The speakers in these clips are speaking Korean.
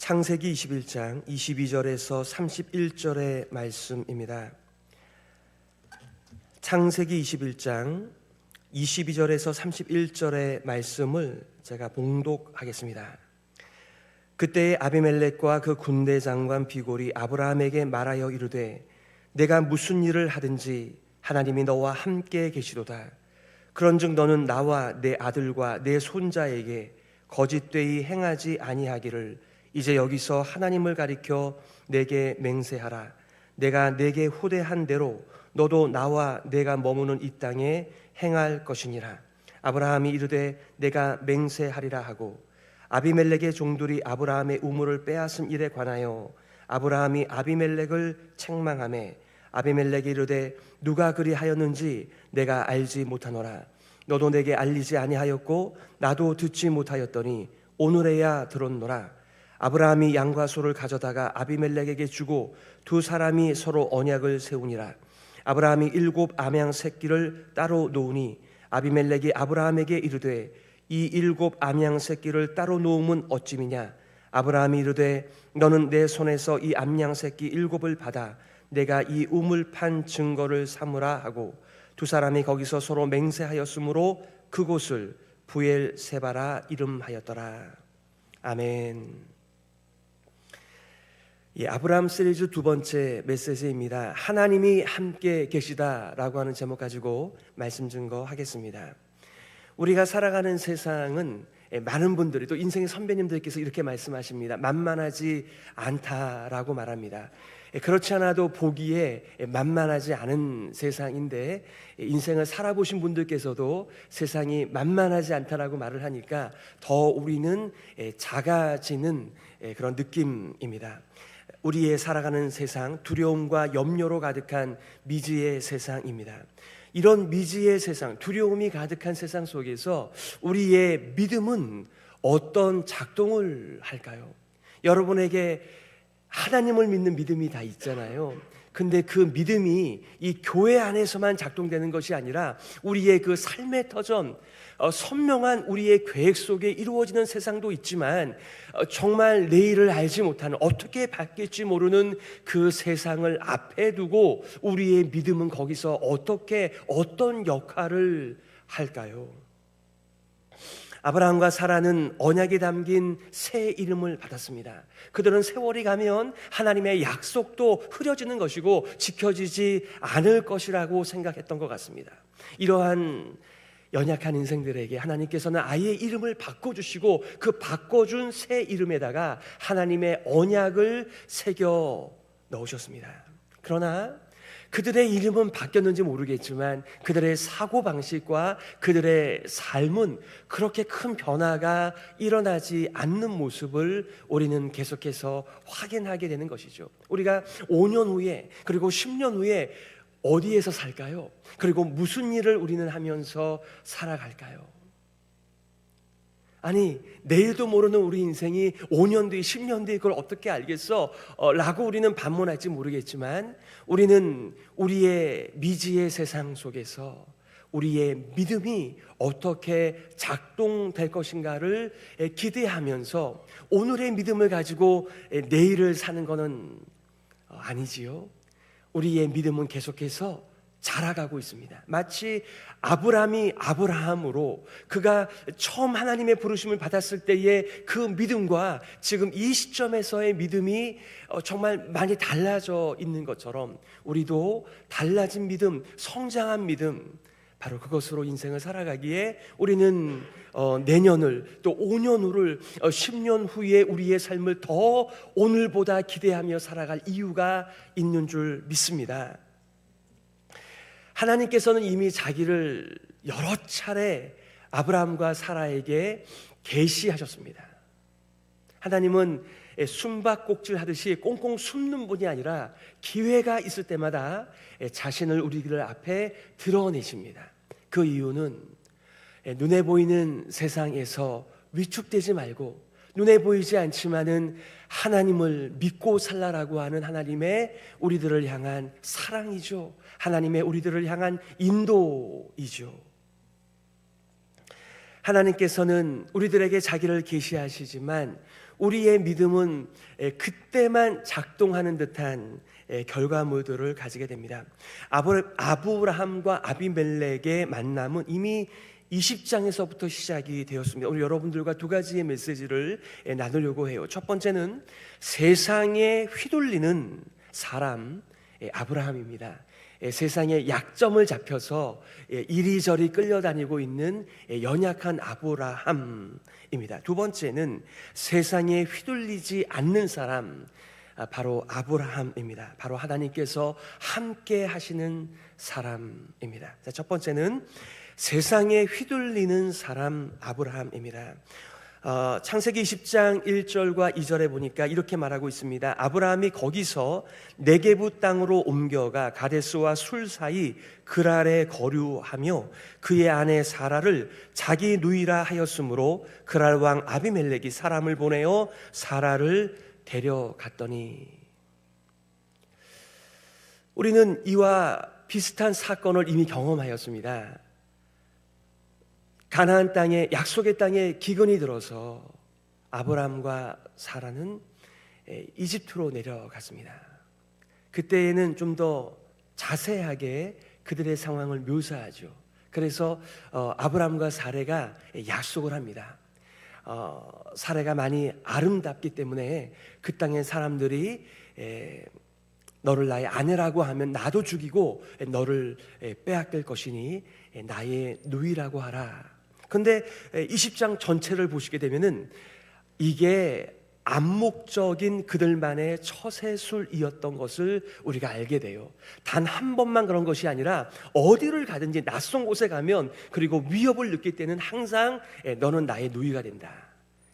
창세기 21장 22절에서 31절의 말씀입니다. 창세기 21장 22절에서 31절의 말씀을 제가 봉독하겠습니다. 그때 아비멜렉과 그 군대 장관 비골이 아브라함에게 말하여 이르되 내가 무슨 일을 하든지 하나님이 너와 함께 계시도다. 그런즉 너는 나와 내 아들과 내 손자에게 거짓되이 행하지 아니하기를 이제 여기서 하나님을 가리켜 내게 맹세하라. 내가 내게 호대한 대로 너도 나와 내가 머무는 이 땅에 행할 것이니라. 아브라함이 이르되 내가 맹세하리라 하고 아비멜렉의 종들이 아브라함의 우물을 빼앗은 일에 관하여 아브라함이 아비멜렉을 책망하매 아비멜렉이 이르되 누가 그리하였는지 내가 알지 못하노라. 너도 내게 알리지 아니하였고 나도 듣지 못하였더니 오늘에야 들었노라. 아브라함이 양과 소를 가져다가 아비멜렉에게 주고 두 사람이 서로 언약을 세우니라. 아브라함이 7 암양 새끼를 따로 놓으니 아비멜렉이 아브라함에게 이르되 이 7 암양 새끼를 따로 놓음은 어찌미냐. 아브라함이 이르되 너는 내 손에서 이 암양 새끼 7을 받아 내가 이 우물 판 증거를 삼으라 하고 두 사람이 거기서 서로 맹세하였으므로 그곳을 부엘세바라 이름하였더라. 아멘. 아브라함 시리즈 두 번째 메시지입니다. 하나님이 함께 계시다라고 하는 제목 가지고 말씀 증거하겠습니다. 우리가 살아가는 세상은 많은 분들이 또 인생의 선배님들께서 이렇게 말씀하십니다. 만만하지 않다라고 말합니다. 그렇지 않아도 보기에 만만하지 않은 세상인데 인생을 살아보신 분들께서도 세상이 만만하지 않다라고 말을 하니까 더 우리는 작아지는 그런 느낌입니다. 우리의 살아가는 세상, 두려움과 염려로 가득한 미지의 세상입니다. 이런 미지의 세상, 두려움이 가득한 세상 속에서 우리의 믿음은 어떤 작동을 할까요? 여러분에게 하나님을 믿는 믿음이 다 있잖아요. 근데 그 믿음이 이 교회 안에서만 작동되는 것이 아니라 우리의 그 삶의 터전, 선명한 우리의 계획 속에 이루어지는 세상도 있지만 정말 내일을 알지 못하는, 어떻게 바뀔지 모르는 그 세상을 앞에 두고 우리의 믿음은 거기서 어떤 역할을 할까요? 아브라함과 사라는 언약이 담긴 새 이름을 받았습니다. 그들은 세월이 가면 하나님의 약속도 흐려지는 것이고 지켜지지 않을 것이라고 생각했던 것 같습니다. 이러한 연약한 인생들에게 하나님께서는 아예 이름을 바꿔주시고 그 바꿔준 새 이름에다가 하나님의 언약을 새겨 넣으셨습니다. 그러나 그들의 이름은 바뀌었는지 모르겠지만 그들의 사고방식과 그들의 삶은 그렇게 큰 변화가 일어나지 않는 모습을 우리는 계속해서 확인하게 되는 것이죠. 우리가 5년 후에 그리고 10년 후에 어디에서 살까요? 그리고 무슨 일을 우리는 하면서 살아갈까요? 아니, 내일도 모르는 우리 인생이 5년 뒤, 10년 뒤 그걸 어떻게 알겠어? 라고 우리는 반문할지 모르겠지만 우리는 우리의 미지의 세상 속에서 우리의 믿음이 어떻게 작동될 것인가를 기대하면서 오늘의 믿음을 가지고 내일을 사는 것은 아니지요. 우리의 믿음은 계속해서 자라가고 있습니다. 마치 아브라함이 아브라함으로 그가 처음 하나님의 부르심을 받았을 때의 그 믿음과 지금 이 시점에서의 믿음이 정말 많이 달라져 있는 것처럼 우리도 달라진 믿음, 성장한 믿음, 바로 그것으로 인생을 살아가기에 우리는 내년을 또 5년 후를 10년 후에 우리의 삶을 더 오늘보다 기대하며 살아갈 이유가 있는 줄 믿습니다. 하나님께서는 이미 자기를 여러 차례 아브라함과 사라에게 계시하셨습니다. 하나님은 숨바꼭질 하듯이 꽁꽁 숨는 분이 아니라 기회가 있을 때마다 자신을 우리들 앞에 드러내십니다. 그 이유는 눈에 보이는 세상에서 위축되지 말고 눈에 보이지 않지만은 하나님을 믿고 살라라고 하는 하나님의 우리들을 향한 사랑이죠. 하나님의 우리들을 향한 인도이죠. 하나님께서는 우리들에게 자기를 계시하시지만 우리의 믿음은 그때만 작동하는 듯한 결과물들을 가지게 됩니다. 아브라함과 아비멜렉의 만남은 이미 20장에서부터 시작이 되었습니다. 오늘 여러분들과 두 가지의 메시지를 나누려고 해요. 첫 번째는 세상에 휘둘리는 사람 아브라함입니다. 세상에 약점을 잡혀서 이리저리 끌려다니고 있는 연약한 아브라함입니다. 두 번째는 세상에 휘둘리지 않는 사람, 바로 아브라함입니다. 바로 하나님께서 함께 하시는 사람입니다. 첫 번째는 세상에 휘둘리는 사람 아브라함입니다. 창세기 20장 1절과 2절에 보니까 이렇게 말하고 있습니다. 아브라함이 거기서 네게부 땅으로 옮겨가 가데스와 술 사이 그랄에 거류하며 그의 아내 사라를 자기 누이라 하였으므로 그랄 왕 아비멜렉이 사람을 보내어 사라를 데려갔더니. 우리는 이와 비슷한 사건을 이미 경험하였습니다. 가나안 땅에, 약속의 땅에 기근이 들어서 아브라함과 사라는 이집트로 내려갔습니다. 그때에는 좀 더 자세하게 그들의 상황을 묘사하죠. 그래서 아브라함과 사라가 약속을 합니다. 사라가 많이 아름답기 때문에 그 땅의 사람들이 너를 나의 아내라고 하면 나도 죽이고 너를 빼앗길 것이니 나의 누이라고 하라. 그런데 20장 전체를 보시게 되면은 이게 암묵적인 그들만의 처세술이었던 것을 우리가 알게 돼요. 단 한 번만 그런 것이 아니라 어디를 가든지 낯선 곳에 가면, 그리고 위협을 느낄 때는 항상 너는 나의 누이가 된다.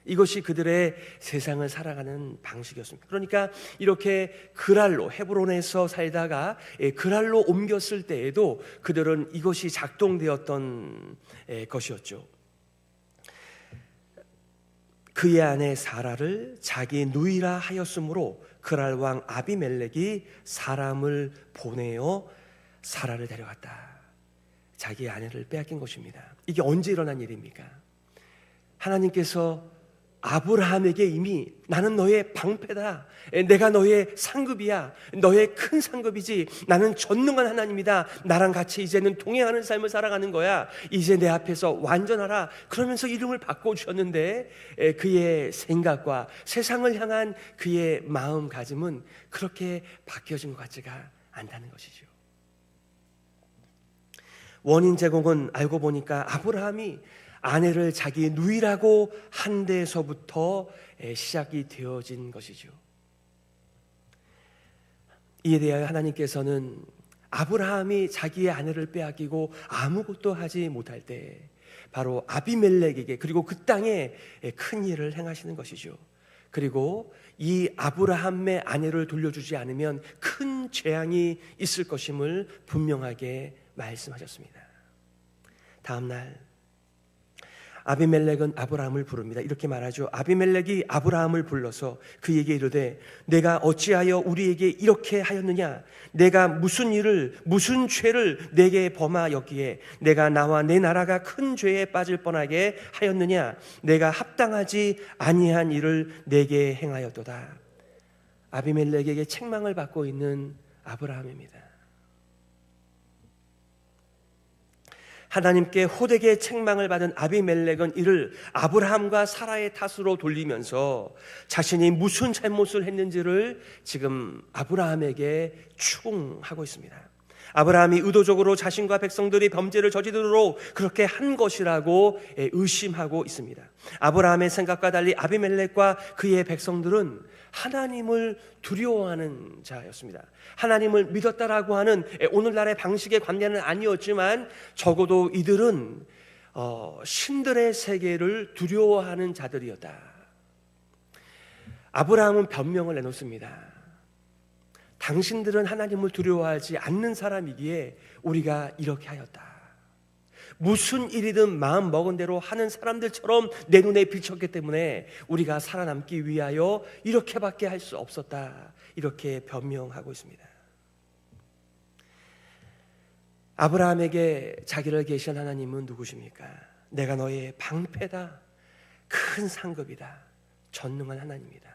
이것이 그들의 세상을 살아가는 방식이었습니다. 그러니까 이렇게 그랄로, 헤브론에서 살다가 그랄로 옮겼을 때에도 그들은 이것이 작동되었던 것이었죠. 그의 아내 사라를 자기 누이라 하였으므로 그랄 왕 아비멜렉이 사람을 보내어 사라를 데려갔다. 자기 아내를 빼앗긴 것입니다. 이게 언제 일어난 일입니까? 하나님께서 아브라함에게 이미 나는 너의 방패다, 내가 너의 상급이야, 너의 큰 상급이지, 나는 전능한 하나님이다, 나랑 같이 이제는 동행하는 삶을 살아가는 거야, 이제 내 앞에서 완전하라, 그러면서 이름을 바꿔주셨는데 그의 생각과 세상을 향한 그의 마음가짐은 그렇게 바뀌어진 것 같지가 않다는 것이죠. 원인 제공은 알고 보니까 아브라함이 아내를 자기 누이라고 한 데서부터 시작이 되어진 것이죠. 이에 대하여 하나님께서는 아브라함이 자기의 아내를 빼앗기고 아무것도 하지 못할 때 바로 아비멜렉에게, 그리고 그 땅에 큰 일을 행하시는 것이죠. 그리고 이 아브라함의 아내를 돌려주지 않으면 큰 재앙이 있을 것임을 분명하게 말씀하셨습니다. 다음 날 아비멜렉은 아브라함을 부릅니다. 이렇게 말하죠. 아비멜렉이 아브라함을 불러서 그에게 이르되 내가 어찌하여 우리에게 이렇게 하였느냐? 내가 무슨 죄를 내게 범하였기에 내가 나와 내 나라가 큰 죄에 빠질 뻔하게 하였느냐? 내가 합당하지 아니한 일을 내게 행하였도다. 아비멜렉에게 책망을 받고 있는 아브라함입니다. 하나님께 호되게 책망을 받은 아비멜렉은 이를 아브라함과 사라의 탓으로 돌리면서 자신이 무슨 잘못을 했는지를 지금 아브라함에게 추궁하고 있습니다. 아브라함이 의도적으로 자신과 백성들이 범죄를 저지르도록 그렇게 한 것이라고 의심하고 있습니다. 아브라함의 생각과 달리 아비멜렉과 그의 백성들은 하나님을 두려워하는 자였습니다. 하나님을 믿었다라고 하는 오늘날의 방식의 관계는 아니었지만 적어도 이들은 신들의 세계를 두려워하는 자들이었다. 아브라함은 변명을 내놓습니다. 당신들은 하나님을 두려워하지 않는 사람이기에 우리가 이렇게 하였다. 무슨 일이든 마음 먹은 대로 하는 사람들처럼 내 눈에 비쳤기 때문에 우리가 살아남기 위하여 이렇게밖에 할 수 없었다. 이렇게 변명하고 있습니다. 아브라함에게 자기를 계시한 하나님은 누구십니까? 내가 너의 방패다, 큰 상급이다, 전능한 하나님이다.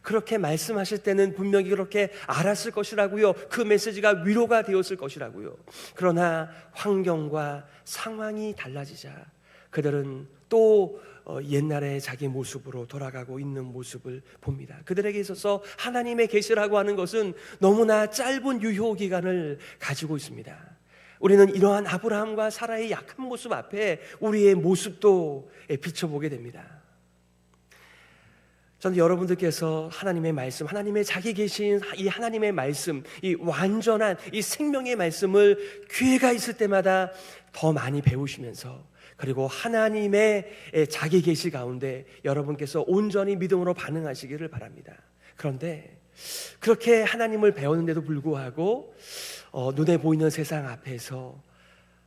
그렇게 말씀하실 때는 분명히 그렇게 알았을 것이라고요. 그 메시지가 위로가 되었을 것이라고요. 그러나 환경과 상황이 달라지자 그들은 또 옛날에 자기 모습으로 돌아가고 있는 모습을 봅니다. 그들에게 있어서 하나님의 계시라고 하는 것은 너무나 짧은 유효 기간을 가지고 있습니다. 우리는 이러한 아브라함과 사라의 약한 모습 앞에 우리의 모습도 비춰보게 됩니다. 저는 여러분들께서 하나님의 말씀, 하나님의 자기 계신 이 하나님의 말씀, 이 완전한 이 생명의 말씀을 기회가 있을 때마다 더 많이 배우시면서, 그리고 하나님의 자기 계시 가운데 여러분께서 온전히 믿음으로 반응하시기를 바랍니다. 그런데 그렇게 하나님을 배웠는데도 불구하고 눈에 보이는 세상 앞에서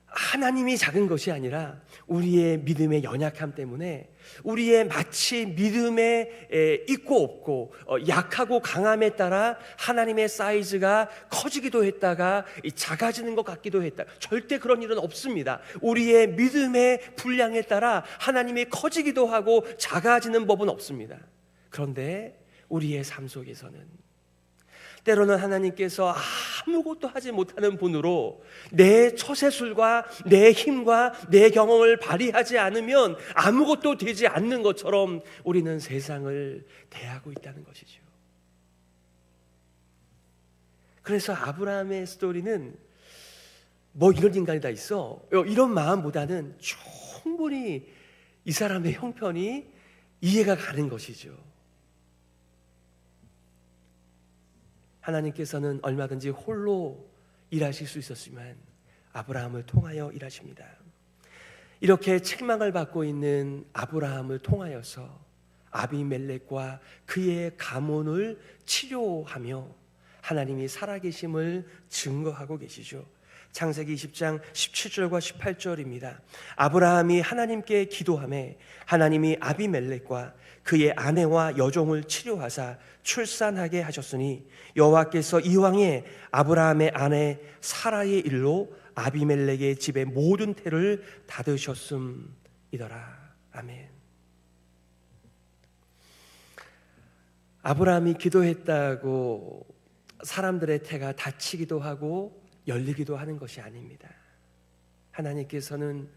하나님이 작은 것이 아니라 우리의 믿음의 연약함 때문에 우리의 마치 믿음에 있고 없고 약하고 강함에 따라 하나님의 사이즈가 커지기도 했다가 작아지는 것 같기도 했다. 절대 그런 일은 없습니다. 우리의 믿음의 분량에 따라 하나님이 커지기도 하고 작아지는 법은 없습니다. 그런데 우리의 삶 속에서는 때로는 하나님께서 아무것도 하지 못하는 분으로 내 처세술과 내 힘과 내 경험을 발휘하지 않으면 아무것도 되지 않는 것처럼 우리는 세상을 대하고 있다는 것이죠. 그래서 아브라함의 스토리는 뭐 이런 인간이 다 있어, 이런 마음보다는 충분히 이 사람의 형편이 이해가 가는 것이죠. 하나님께서는 얼마든지 홀로 일하실 수 있었지만 아브라함을 통하여 일하십니다. 이렇게 책망을 받고 있는 아브라함을 통하여서 아비멜렉과 그의 가문을 치료하며 하나님이 살아계심을 증거하고 계시죠. 창세기 20장 17절과 18절입니다. 아브라함이 하나님께 기도하매 하나님이 아비멜렉과 그의 아내와 여종을 치료하사 출산하게 하셨으니 여호와께서 이왕에 아브라함의 아내 사라의 일로 아비멜렉의 집의 모든 태를 닫으셨음이더라. 아멘. 아브라함이 기도했다고 사람들의 태가 닫히기도 하고 열리기도 하는 것이 아닙니다. 하나님께서는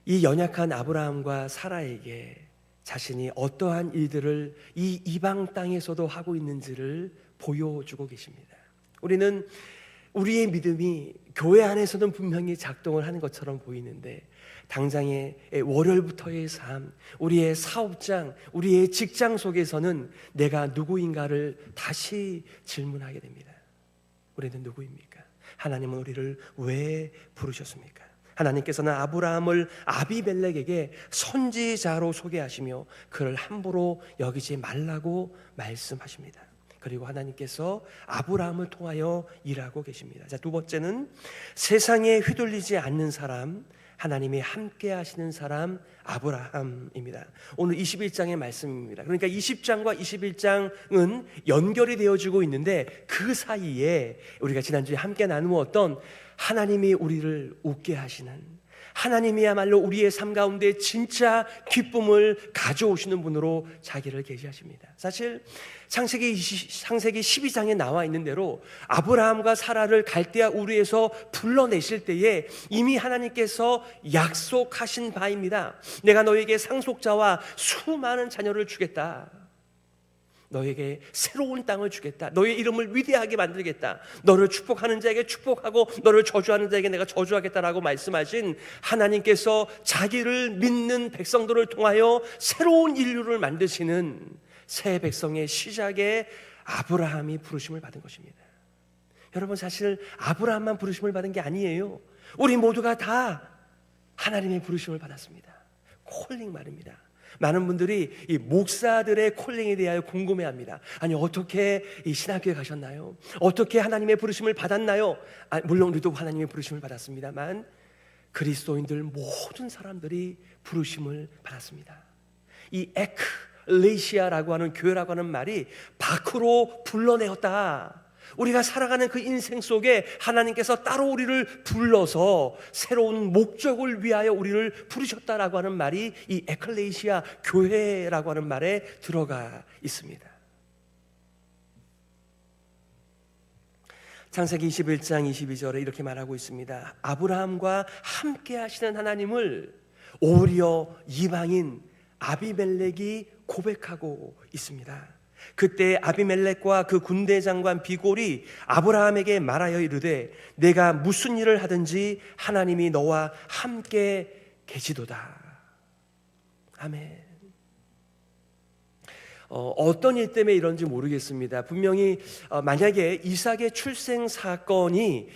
이 연약한 아브라함과 사라에게 자신이 어떠한 일들을 이 이방 땅에서도 하고 있는지를 보여주고 계십니다. 우리는 우리의 믿음이 교회 안에서는 분명히 작동을 하는 것처럼 보이는데 당장의 월요일부터의 삶, 우리의 사업장, 우리의 직장 속에서는 내가 누구인가를 다시 질문하게 됩니다. 우리는 누구입니까? 하나님은 우리를 왜 부르셨습니까? 하나님께서는 아브라함을 아비멜렉에게 선지자로 소개하시며 그를 함부로 여기지 말라고 말씀하십니다. 그리고 하나님께서 아브라함을 통하여 일하고 계십니다. 자, 두 번째는 세상에 휘둘리지 않는 사람, 하나님이 함께 하시는 사람 아브라함입니다. 오늘 21장의 말씀입니다. 그러니까 20장과 21장은 연결이 되어지고 있는데 그 사이에 우리가 지난주에 함께 나누었던 하나님이 우리를 웃게 하시는, 하나님이야말로 우리의 삶 가운데 진짜 기쁨을 가져오시는 분으로 자기를 계시하십니다. 사실 창세기 12장에 나와 있는 대로 아브라함과 사라를 갈대아 우르에서 불러내실 때에 이미 하나님께서 약속하신 바입니다. 내가 너에게 상속자와 수많은 자녀를 주겠다. 너에게 새로운 땅을 주겠다. 너의 이름을 위대하게 만들겠다. 너를 축복하는 자에게 축복하고 너를 저주하는 자에게 내가 저주하겠다라고 말씀하신 하나님께서 자기를 믿는 백성들을 통하여 새로운 인류를 만드시는 새 백성의 시작에 아브라함이 부르심을 받은 것입니다. 여러분, 사실 아브라함만 부르심을 받은 게 아니에요. 우리 모두가 다 하나님의 부르심을 받았습니다. 콜링 말입니다. 많은 분들이 이 목사들의 콜링에 대하여 궁금해합니다. 아니, 어떻게 이 신학교에 가셨나요? 어떻게 하나님의 부르심을 받았나요? 물론 우리도 하나님의 부르심을 받았습니다만 그리스도인들 모든 사람들이 부르심을 받았습니다. 이 에클레시아라고 하는 교회라고 하는 말이 밖으로 불러내었다, 우리가 살아가는 그 인생 속에 하나님께서 따로 우리를 불러서 새로운 목적을 위하여 우리를 부르셨다라고 하는 말이 이 에클레시아 교회라고 하는 말에 들어가 있습니다. 창세기 21장 22절에 이렇게 말하고 있습니다. 아브라함과 함께 하시는 하나님을 오히려 이방인 아비멜렉이 고백하고 있습니다. 그때 아비멜렉과 그 군대 장관 비골이 아브라함에게 말하여 이르되 내가 무슨 일을 하든지 하나님이 너와 함께 계시도다. 아멘. 어떤 일 때문에 이런지 모르겠습니다. 분명히 만약에 이삭의 출생 사건이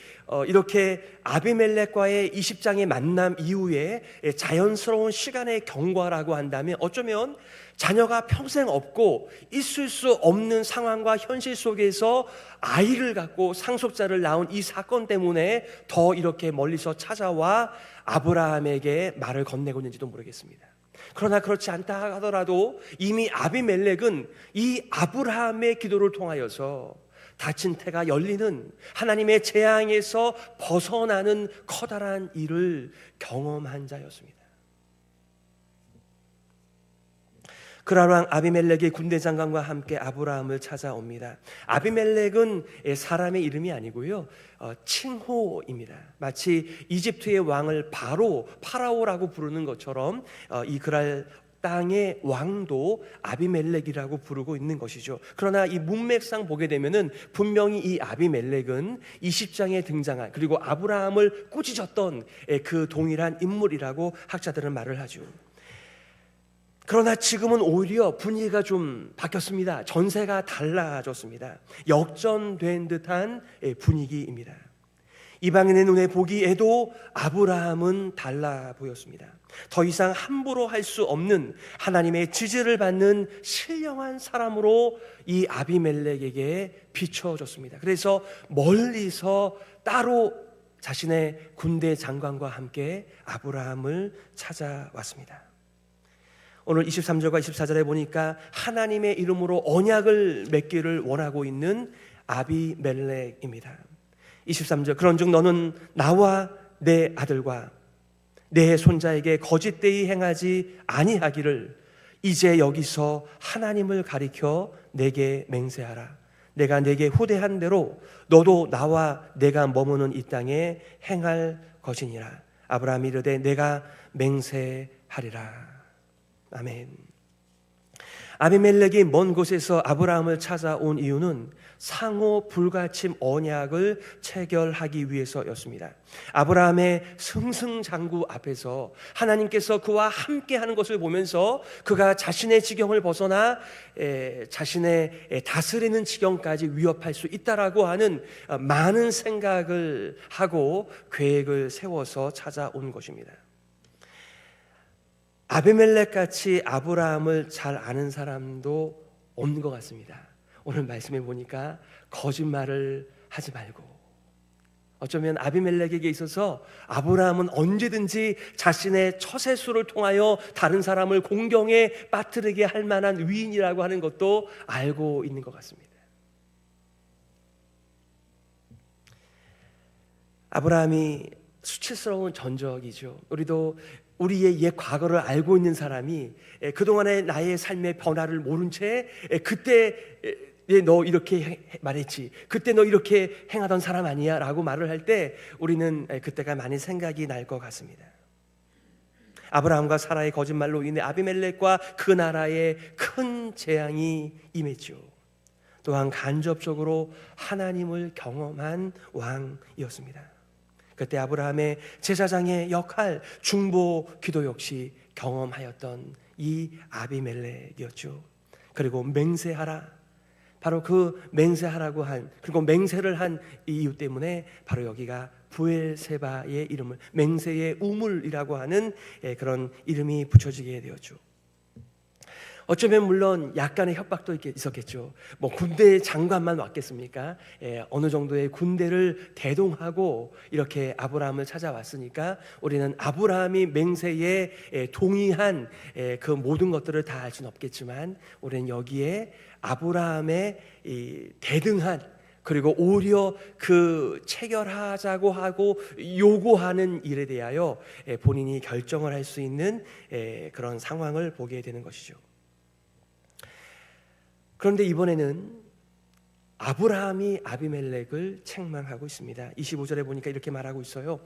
이렇게 아비멜렉과의 20장의 만남 이후에 자연스러운 시간의 경과라고 한다면 어쩌면 자녀가 평생 없고 있을 수 없는 상황과 현실 속에서 아이를 갖고 상속자를 낳은 이 사건 때문에 더 이렇게 멀리서 찾아와 아브라함에게 말을 건네고 있는지도 모르겠습니다. 그러나 그렇지 않다 하더라도 이미 아비멜렉은 이 아브라함의 기도를 통하여서 닫힌 태가 열리는 하나님의 재앙에서 벗어나는 커다란 일을 경험한 자였습니다. 그러나 아비멜렉이 군대 장관과 함께 아브라함을 찾아옵니다. 아비멜렉은 사람의 이름이 아니고요, 칭호입니다. 마치 이집트의 왕을 파라오라고 부르는 것처럼 이 그랄 땅의 왕도 아비멜렉이라고 부르고 있는 것이죠. 그러나 이 문맥상 보게 되면은 분명히 이 아비멜렉은 20장에 등장한, 그리고 아브라함을 꾸짖었던 그 동일한 인물이라고 학자들은 말을 하죠. 그러나 지금은 오히려 분위기가 좀 바뀌었습니다. 전세가 달라졌습니다. 역전된 듯한 분위기입니다. 이방인의 눈에 보기에도 아브라함은 달라 보였습니다. 더 이상 함부로 할 수 없는 하나님의 지지를 받는 신령한 사람으로 이 아비멜렉에게 비춰졌습니다. 그래서 멀리서 따로 자신의 군대 장관과 함께 아브라함을 찾아왔습니다. 오늘 23절과 24절에 보니까 하나님의 이름으로 언약을 맺기를 원하고 있는 아비멜렉입니다. 23절, 그런즉 너는 나와 내 아들과 내 손자에게 거짓되이 행하지 아니하기를 이제 여기서 하나님을 가리켜 내게 맹세하라. 내가 내게 후대한 대로 너도 나와 내가 머무는 이 땅에 행할 것이니라. 아브라함이 이르되 내가 맹세하리라. 아멘. 아비멜렉이 먼 곳에서 아브라함을 찾아온 이유는 상호 불가침 언약을 체결하기 위해서였습니다. 아브라함의 승승장구 앞에서 하나님께서 그와 함께하는 것을 보면서 그가 자신의 지경을 벗어나 자신의 다스리는 지경까지 위협할 수 있다라고 하는 많은 생각을 하고 계획을 세워서 찾아온 것입니다. 아비멜렉 같이 아브라함을 잘 아는 사람도 없는 것 같습니다. 오늘 말씀해 보니까 거짓말을 하지 말고, 어쩌면 아비멜렉에게 있어서 아브라함은 언제든지 자신의 처세술을 통하여 다른 사람을 공경에 빠뜨리게 할 만한 위인이라고 하는 것도 알고 있는 것 같습니다. 아브라함이 수치스러운 전적이죠. 우리도 우리의 옛 과거를 알고 있는 사람이 그동안의 나의 삶의 변화를 모른 채 그때 너 이렇게 말했지, 그때 너 이렇게 행하던 사람 아니야 라고 말을 할 때 우리는 그때가 많이 생각이 날 것 같습니다. 아브라함과 사라의 거짓말로 인해 아비멜렉과 그 나라에 큰 재앙이 임했죠. 또한 간접적으로 하나님을 경험한 왕이었습니다. 그때 아브라함의 제사장의 역할, 중보 기도 역시 경험하였던 이 아비멜렉이었죠. 그리고 맹세하라, 바로 그 맹세하라고 한, 그리고 맹세를 한 이유 때문에 바로 여기가 부엘세바의 이름을, 맹세의 우물이라고 하는 그런 이름이 붙여지게 되었죠. 어쩌면 물론 약간의 협박도 있었겠죠. 뭐 군대 장관만 왔겠습니까? 어느 정도의 군대를 대동하고 이렇게 아브라함을 찾아왔으니까 우리는 아브라함이 맹세에 동의한 그 모든 것들을 다 알 수는 없겠지만 우리는 여기에 아브라함의 이 대등한 그리고 오히려 그 체결하자고 하고 요구하는 일에 대하여 본인이 결정을 할 수 있는 그런 상황을 보게 되는 것이죠. 그런데 이번에는 아브라함이 아비멜렉을 책망하고 있습니다. 25절에 보니까 이렇게 말하고 있어요.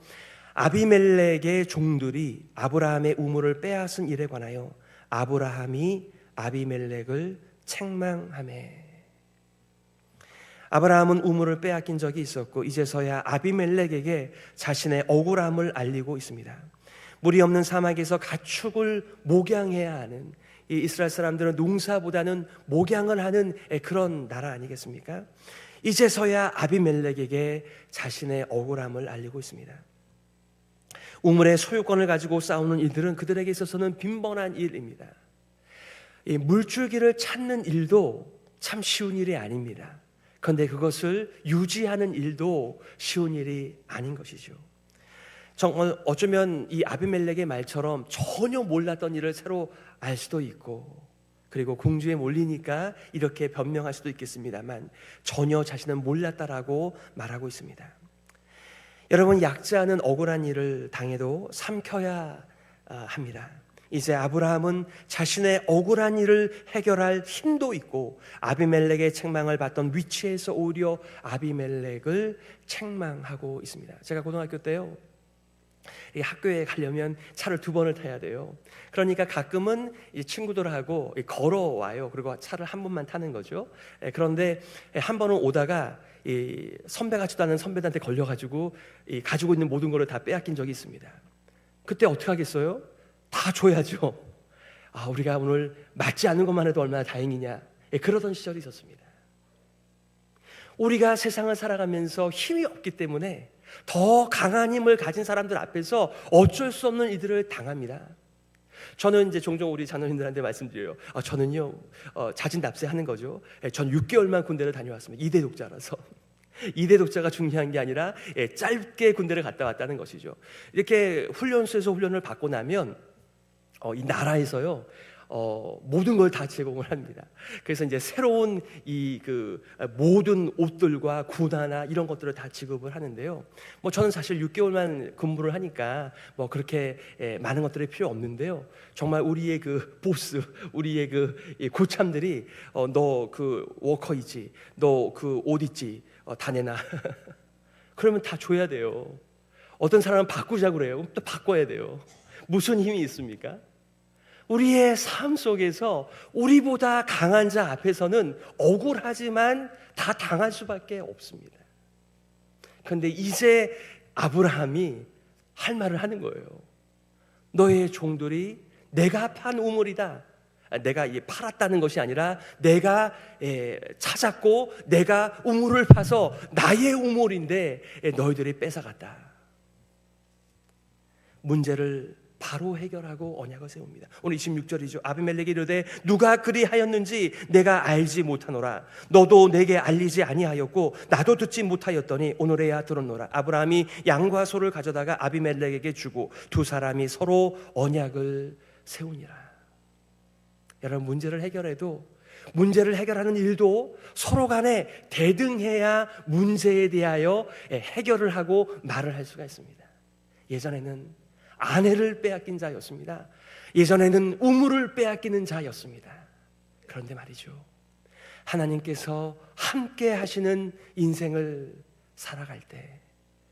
아비멜렉의 종들이 아브라함의 우물을 빼앗은 일에 관하여 아브라함이 아비멜렉을 책망하매. 아브라함은 우물을 빼앗긴 적이 있었고 이제서야 아비멜렉에게 자신의 억울함을 알리고 있습니다. 물이 없는 사막에서 가축을 목양해야 하는, 이 이스라엘 사람들은 농사보다는 목양을 하는 그런 나라 아니겠습니까? 이제서야 아비멜렉에게 자신의 억울함을 알리고 있습니다. 우물의 소유권을 가지고 싸우는 일들은 그들에게 있어서는 빈번한 일입니다. 이 물줄기를 찾는 일도 참 쉬운 일이 아닙니다. 그런데 그것을 유지하는 일도 쉬운 일이 아닌 것이죠. 정말 어쩌면 이 아비멜렉의 말처럼 전혀 몰랐던 일을 새로 알 수도 있고, 그리고 궁지에 몰리니까 이렇게 변명할 수도 있겠습니다만 전혀 자신은 몰랐다라고 말하고 있습니다. 여러분, 약자는 억울한 일을 당해도 삼켜야 합니다. 이제 아브라함은 자신의 억울한 일을 해결할 힘도 있고 아비멜렉의 책망을 받던 위치에서 오히려 아비멜렉을 책망하고 있습니다. 제가 고등학교 때요, 이 학교에 가려면 차를 2번을 타야 돼요. 그러니까 가끔은 이 친구들하고 걸어와요. 그리고 차를 한 번만 타는 거죠. 그런데 한 번은 오다가 이 선배 같지도 않은 선배들한테 걸려가지고 이 가지고 있는 모든 거를 다 빼앗긴 적이 있습니다. 그때 어떻게 하겠어요? 다 줘야죠. 우리가 오늘 맞지 않는 것만 해도 얼마나 다행이냐, 그러던 시절이 있었습니다. 우리가 세상을 살아가면서 힘이 없기 때문에 더 강한 힘을 가진 사람들 앞에서 어쩔 수 없는 일들을 당합니다. 저는 이제 종종 우리 자녀님들한테 말씀드려요. 저는요, 자진납세 하는 거죠. 전 6개월만 군대를 다녀왔습니다. 2대 독자라서. 2대 독자가 중요한 게 아니라 짧게 군대를 갔다 왔다는 것이죠. 이렇게 훈련소에서 훈련을 받고 나면 이 나라에서요, 모든 걸 다 제공을 합니다. 그래서 이제 새로운 모든 옷들과 군화나 이런 것들을 다 지급을 하는데요. 저는 사실 6개월만 근무를 하니까 그렇게 많은 것들이 필요 없는데요. 정말 우리의 그 보스, 우리의 그 고참들이 너 그 워커이지, 너 그 옷 있지, 다 내놔. 그러면 다 줘야 돼요. 어떤 사람은 바꾸자고 그래요. 또 바꿔야 돼요. 무슨 힘이 있습니까? 우리의 삶 속에서 우리보다 강한 자 앞에서는 억울하지만 다 당할 수밖에 없습니다. 그런데 이제 아브라함이 할 말을 하는 거예요. 너의 종들이 내가 판 우물이다. 내가 팔았다는 것이 아니라 내가 찾았고 내가 우물을 파서 나의 우물인데 너희들이 뺏어갔다. 문제를 바로 해결하고 언약을 세웁니다. 오늘 26절이죠. 아비멜렉이 이르되 누가 그리하였는지 내가 알지 못하노라. 너도 내게 알리지 아니하였고 나도 듣지 못하였더니 오늘에야 들었노라. 아브라함이 양과 소를 가져다가 아비멜렉에게 주고 두 사람이 서로 언약을 세우니라. 여러분, 문제를 해결해도, 문제를 해결하는 일도 서로 간에 대등해야 문제에 대하여 해결을 하고 말을 할 수가 있습니다. 예전에는 아내를 빼앗긴 자였습니다. 예전에는 우물을 빼앗기는 자였습니다. 그런데 말이죠, 하나님께서 함께 하시는 인생을 살아갈 때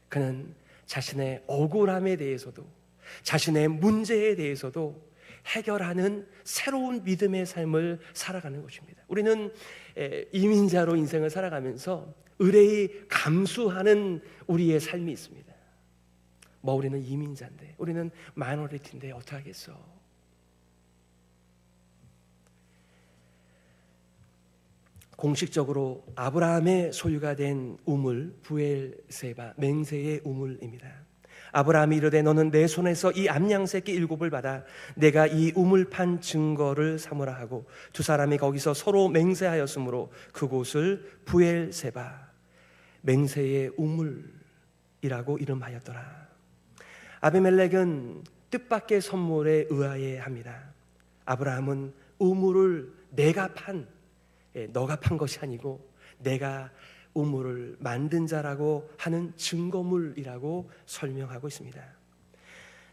그는 자신의 억울함에 대해서도 자신의 문제에 대해서도 해결하는 새로운 믿음의 삶을 살아가는 것입니다. 우리는 이민자로 인생을 살아가면서 의뢰히 감수하는 우리의 삶이 있습니다. 우리는 이민자인데, 우리는 마이너리티인데 어떻게 하겠어? 공식적으로 아브라함의 소유가 된 우물 부엘세바, 맹세의 우물입니다. 아브라함이 이르되 너는 내 손에서 이 암양 새끼 7을 받아 내가 이 우물 판 증거를 삼으라 하고 두 사람이 거기서 서로 맹세하였으므로 그곳을 부엘세바, 맹세의 우물이라고 이름하였더라. 아비멜렉은 뜻밖의 선물에 의아해 합니다. 아브라함은 우물을 내가 판, 너가 판 것이 아니고 내가 우물을 만든 자라고 하는 증거물이라고 설명하고 있습니다.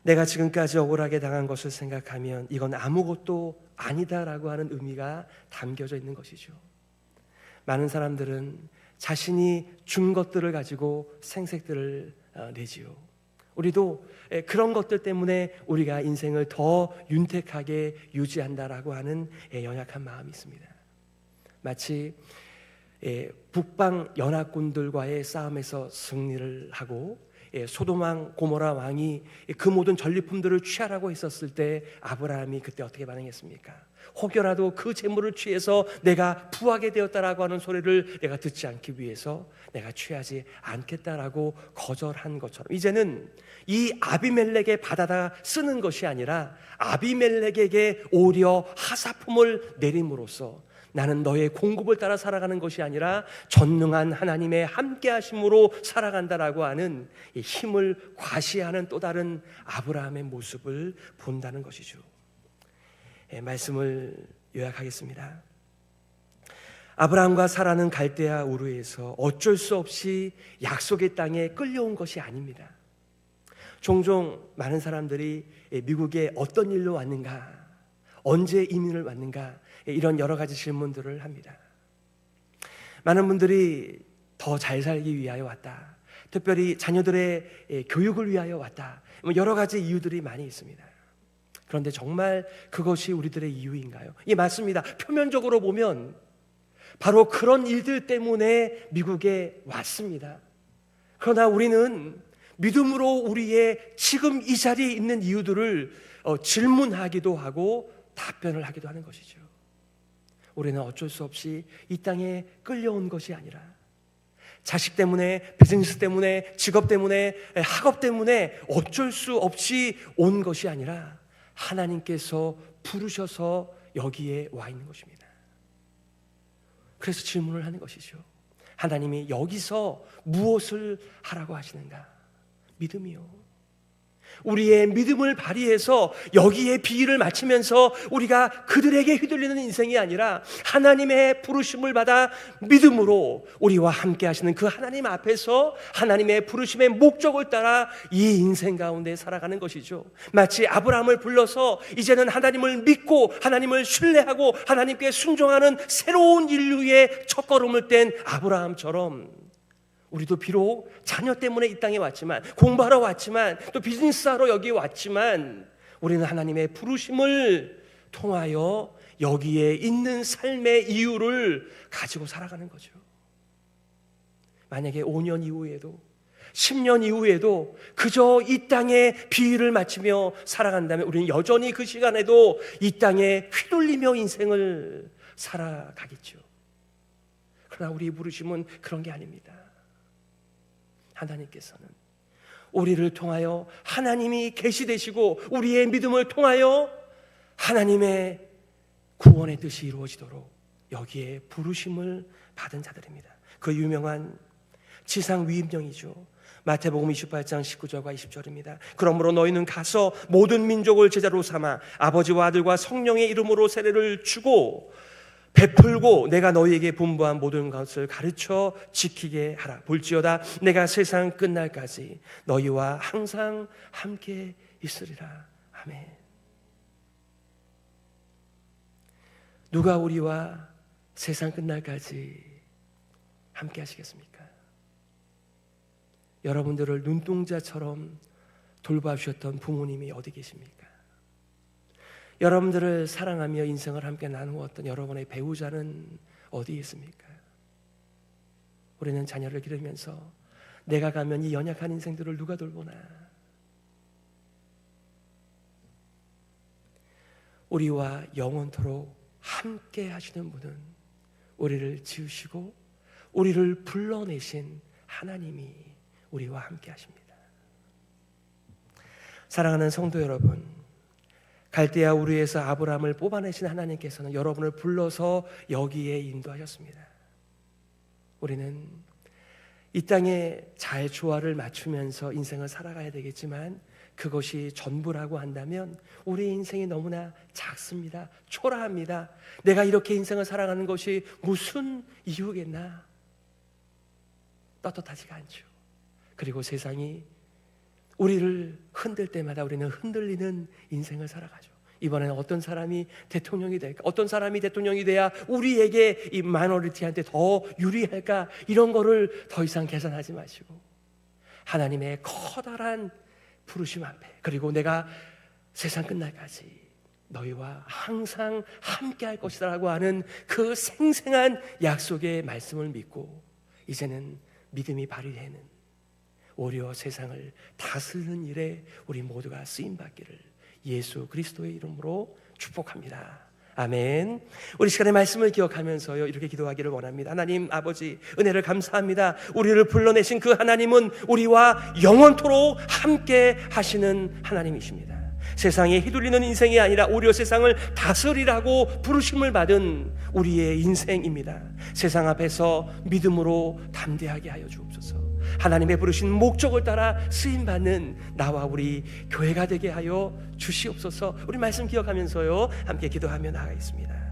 내가 지금까지 억울하게 당한 것을 생각하면 이건 아무것도 아니다라고 하는 의미가 담겨져 있는 것이죠. 많은 사람들은 자신이 준 것들을 가지고 생색들을 내지요. 우리도 그런 것들 때문에 우리가 인생을 더 윤택하게 유지한다라고 하는 연약한 마음이 있습니다. 마치 북방 연합군들과의 싸움에서 승리를 하고 소돔왕 고모라 왕이 그 모든 전리품들을 취하라고 했었을 때 아브라함이 그때 어떻게 반응했습니까? 혹여라도 그 재물을 취해서 내가 부하게 되었다라고 하는 소리를 내가 듣지 않기 위해서 내가 취하지 않겠다라고 거절한 것처럼, 이제는 이 아비멜렉의 받아다 쓰는 것이 아니라 아비멜렉에게 오히려 하사품을 내림으로써 나는 너의 공급을 따라 살아가는 것이 아니라 전능한 하나님의 함께하심으로 살아간다라고 하는 이 힘을 과시하는 또 다른 아브라함의 모습을 본다는 것이죠. 말씀을 요약하겠습니다. 아브라함과 사라는 갈대아 우르에서 어쩔 수 없이 약속의 땅에 끌려온 것이 아닙니다. 종종 많은 사람들이 미국에 어떤 일로 왔는가, 언제 이민을 왔는가, 이런 여러 가지 질문들을 합니다. 많은 분들이 더 잘 살기 위하여 왔다, 특별히 자녀들의 교육을 위하여 왔다, 여러 가지 이유들이 많이 있습니다. 그런데 정말 그것이 우리들의 이유인가요? 예, 맞습니다. 표면적으로 보면 바로 그런 일들 때문에 미국에 왔습니다. 그러나 우리는 믿음으로 우리의 지금 이 자리에 있는 이유들을 질문하기도 하고 답변을 하기도 하는 것이죠. 우리는 어쩔 수 없이 이 땅에 끌려온 것이 아니라 자식 때문에, 비즈니스 때문에, 직업 때문에, 학업 때문에 어쩔 수 없이 온 것이 아니라 하나님께서 부르셔서 여기에 와 있는 것입니다. 그래서 질문을 하는 것이죠. 하나님이 여기서 무엇을 하라고 하시는가? 믿음이요. 우리의 믿음을 발휘해서 여기에 비유를 맞추면서 우리가 그들에게 휘둘리는 인생이 아니라 하나님의 부르심을 받아 믿음으로 우리와 함께 하시는 그 하나님 앞에서 하나님의 부르심의 목적을 따라 이 인생 가운데 살아가는 것이죠. 마치 아브라함을 불러서 이제는 하나님을 믿고 하나님을 신뢰하고 하나님께 순종하는 새로운 인류의 첫걸음을 뗀 아브라함처럼 우리도 비록 자녀 때문에 이 땅에 왔지만, 공부하러 왔지만, 또 비즈니스하러 여기 왔지만 우리는 하나님의 부르심을 통하여 여기에 있는 삶의 이유를 가지고 살아가는 거죠. 만약에 5년 이후에도 10년 이후에도 그저 이 땅에 비위를 맞추며 살아간다면 우리는 여전히 그 시간에도 이 땅에 휘둘리며 인생을 살아가겠죠. 그러나 우리의 부르심은 그런 게 아닙니다. 하나님께서는 우리를 통하여 하나님이 계시되시고 우리의 믿음을 통하여 하나님의 구원의 뜻이 이루어지도록 여기에 부르심을 받은 자들입니다. 그 유명한 지상 위임령이죠. 마태복음 28장 19절과 20절입니다. 그러므로 너희는 가서 모든 민족을 제자로 삼아 아버지와 아들과 성령의 이름으로 세례를 주고 베풀고 내가 너희에게 분부한 모든 것을 가르쳐 지키게 하라. 볼지어다 내가 세상 끝날까지 너희와 항상 함께 있으리라. 아멘. 누가 우리와 세상 끝날까지 함께 하시겠습니까? 여러분들을 눈동자처럼 돌봐주셨던 부모님이 어디 계십니까? 여러분들을 사랑하며 인생을 함께 나누었던 여러분의 배우자는 어디에 있습니까? 우리는 자녀를 기르면서 내가 가면 이 연약한 인생들을 누가 돌보나? 우리와 영원토록 함께 하시는 분은 우리를 지으시고 우리를 불러내신 하나님이 우리와 함께 하십니다. 사랑하는 성도 여러분, 갈대아 우르에서 아브라함을 뽑아내신 하나님께서는 여러분을 불러서 여기에 인도하셨습니다. 우리는 이 땅에 잘 조화를 맞추면서 인생을 살아가야 되겠지만 그것이 전부라고 한다면 우리의 인생이 너무나 작습니다. 초라합니다. 내가 이렇게 인생을 살아가는 것이 무슨 이유겠나? 떳떳하지가 않죠. 그리고 세상이 우리를 흔들 때마다 우리는 흔들리는 인생을 살아가죠. 이번에는 어떤 사람이 대통령이 될까? 어떤 사람이 대통령이 돼야 우리에게 이 마이너리티한테 더 유리할까? 이런 거를 더 이상 계산하지 마시고 하나님의 커다란 부르심 앞에, 그리고 내가 세상 끝날까지 너희와 항상 함께 할 것이다 라고 하는 그 생생한 약속의 말씀을 믿고 이제는 믿음이 발휘되는, 오히려 세상을 다스리는 일에 우리 모두가 쓰임받기를 예수 그리스도의 이름으로 축복합니다. 아멘. 우리 시간의 말씀을 기억하면서요, 이렇게 기도하기를 원합니다. 하나님 아버지, 은혜를 감사합니다. 우리를 불러내신 그 하나님은 우리와 영원토록 함께 하시는 하나님이십니다. 세상에 휘둘리는 인생이 아니라 오히려 세상을 다스리라고 부르심을 받은 우리의 인생입니다. 세상 앞에서 믿음으로 담대하게 하여 주옵소서. 하나님의 부르신 목적을 따라 쓰임받는 나와 우리 교회가 되게 하여 주시옵소서. 우리 말씀 기억하면서요, 함께 기도하며 나아가겠습니다.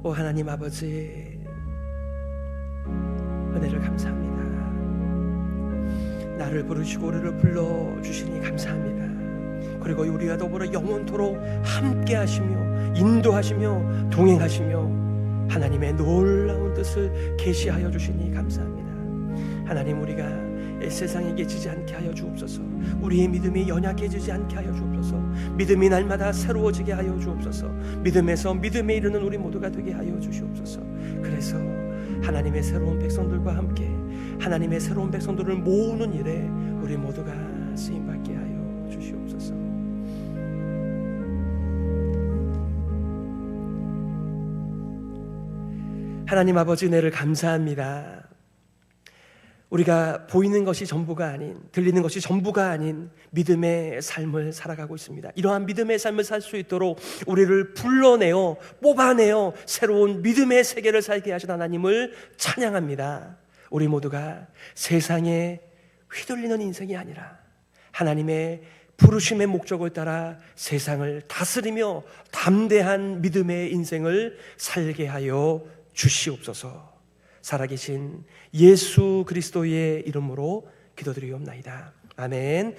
오 하나님 아버지, 은혜를 감사합니다. 나를 부르시고 우리를 불러주시니 감사합니다. 그리고 우리와 더불어 영원토록 함께 하시며 인도하시며 동행하시며 하나님의 놀라운 뜻을 계시하여 주시니 감사합니다. 하나님, 우리가 세상에 계시지 않게 하여 주옵소서. 우리의 믿음이 연약해지지 않게 하여 주옵소서. 믿음이 날마다 새로워지게 하여 주옵소서. 믿음에서 믿음에 이르는 우리 모두가 되게 하여 주시옵소서. 그래서 하나님의 새로운 백성들과 함께 하나님의 새로운 백성들을 모으는 일에 우리 모두가 쓰임받게 하여 주시옵소서. 하나님 아버지, 은혜를 감사합니다. 우리가 보이는 것이 전부가 아닌, 들리는 것이 전부가 아닌 믿음의 삶을 살아가고 있습니다. 이러한 믿음의 삶을 살 수 있도록 우리를 불러내어 뽑아내어 새로운 믿음의 세계를 살게 하신 하나님을 찬양합니다. 우리 모두가 세상에 휘둘리는 인생이 아니라 하나님의 부르심의 목적을 따라 세상을 다스리며 담대한 믿음의 인생을 살게 하여 주시옵소서. 살아계신 예수 그리스도의 이름으로 기도드리옵나이다. 아멘.